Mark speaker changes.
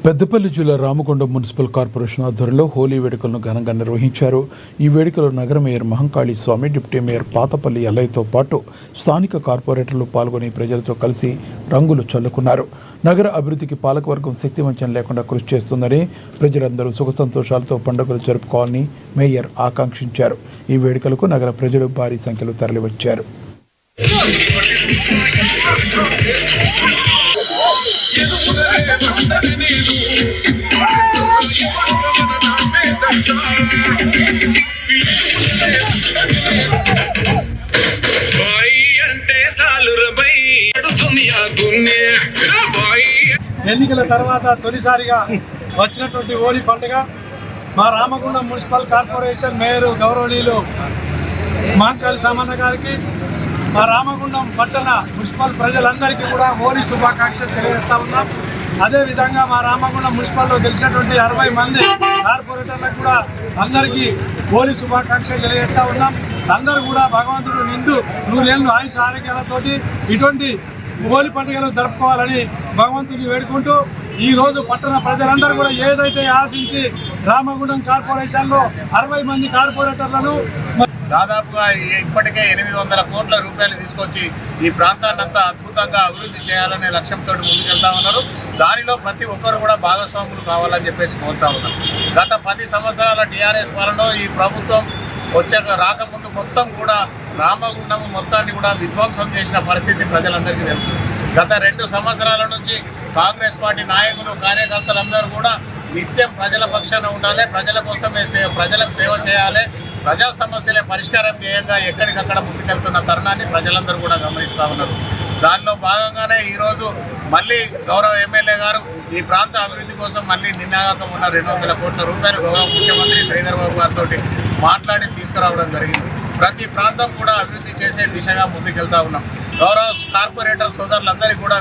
Speaker 1: పెద్దపల్లి జిల్లా Ramagundam municipal corporation ఆధ్వర్యంలో హోలీ వేడుకలను ఘనంగా నిర్వహించారు. ఈ వేడుకలో నగర మేయర్ మహంకాళి స్వామి, డిప్యూటీ మేయర్ పాతపల్లి ఎల్లయ్యతో పాటు స్థానిక కార్పొరేటర్లు పాల్గొని ప్రజలతో కలిసి రంగులు చల్లుకున్నారు. నగర అభివృద్ధికి పాలకవర్గం శక్తివంచన లేకుండా కృషి చేస్తుందని, ప్రజలందరూ సుఖ సంతోషాలతో పండుగలు జరుపుకోవాలని మేయర్ ఆకాంక్షించారు. ఈ వేడుకలకు నగర ప్రజలు భారీ సంఖ్యలో తరలివచ్చారు.
Speaker 2: ఎన్నికల తర్వాత తొలిసారిగా వచ్చినటువంటి హోలీ పండుగ మా రామగుండం మున్సిపల్ కార్పొరేషన్ మేయర్ గౌరవనీయులు మహంకాళి సామన్న గారికి, మా రామగుండం పట్టణ మున్సిపల్ ప్రజలందరికీ కూడా హోలీ శుభాకాంక్షలు తెలియజేస్తా ఉన్నాం. అదేవిధంగా మా రామగుండం మున్సిపల్లో గెలిచినటువంటి 60 మంది కార్పొరేటర్లకు కూడా అందరికీ హోలీ శుభాకాంక్షలు తెలియజేస్తా ఉన్నాం. అందరూ కూడా భగవంతుడు నిండు 100 ఏళ్ళు ఆయుష ఆరోగ్యాలతోటి ఇటువంటి హోలీ పండుగను జరుపుకోవాలని భగవంతుని వేడుకుంటూ, ఈరోజు పట్టణ ప్రజలందరూ కూడా ఏదైతే ఆశించి రామగుండం కార్పొరేషన్లో 60 మంది కార్పొరేటర్లను
Speaker 3: దాదాపుగా ఇప్పటికే 800 కోట్ల రూపాయలు తీసుకొచ్చి ఈ ప్రాంతాన్నంతా అద్భుతంగా అభివృద్ధి చేయాలనే లక్ష్యంతో ముందుకెళ్తా ఉన్నారు. దానిలో ప్రతి ఒక్కరు కూడా భాగస్వాములు కావాలని చెప్పేసి కోరుతా ఉన్నారు. గత 10 సంవత్సరాల టీఆర్ఎస్ పాలనలో ఈ ప్రభుత్వం రాకముందు మొత్తం కూడా రామగుండం మొత్తాన్ని కూడా విధ్వంసం చేసిన పరిస్థితి ప్రజలందరికీ తెలుసు. గత 2 సంవత్సరాల నుంచి కాంగ్రెస్ పార్టీ నాయకులు, కార్యకర్తలందరూ కూడా నిత్యం ప్రజల పక్షాన ఉండాలి, ప్రజల కోసమే ప్రజలకు సేవ చేయాలి, ప్రజా సమస్యలే పరిష్కారం చేయంగా ఎక్కడికక్కడ ముందుకెళ్తున్న తరుణాన్ని ప్రజలందరూ కూడా గమనిస్తూ ఉన్నారు. దానిలో భాగంగానే ఈరోజు మళ్ళీ గౌరవ ఎమ్మెల్యే గారు ఈ ప్రాంత అభివృద్ధి కోసం మళ్ళీ నిన్నాగకం ఉన్న 200 కోట్ల రూపాయలు గౌరవ ముఖ్యమంత్రి శ్రీధర్ బాబు గారితో మాట్లాడి తీసుకురావడం జరిగింది. ప్రతి ప్రాంతం కూడా అభివృద్ధి చేసే దిశగా ముందుకెళ్తా ఉన్నాం. గౌరవ కార్పొరేటర్ సోదరులందరికీ కూడా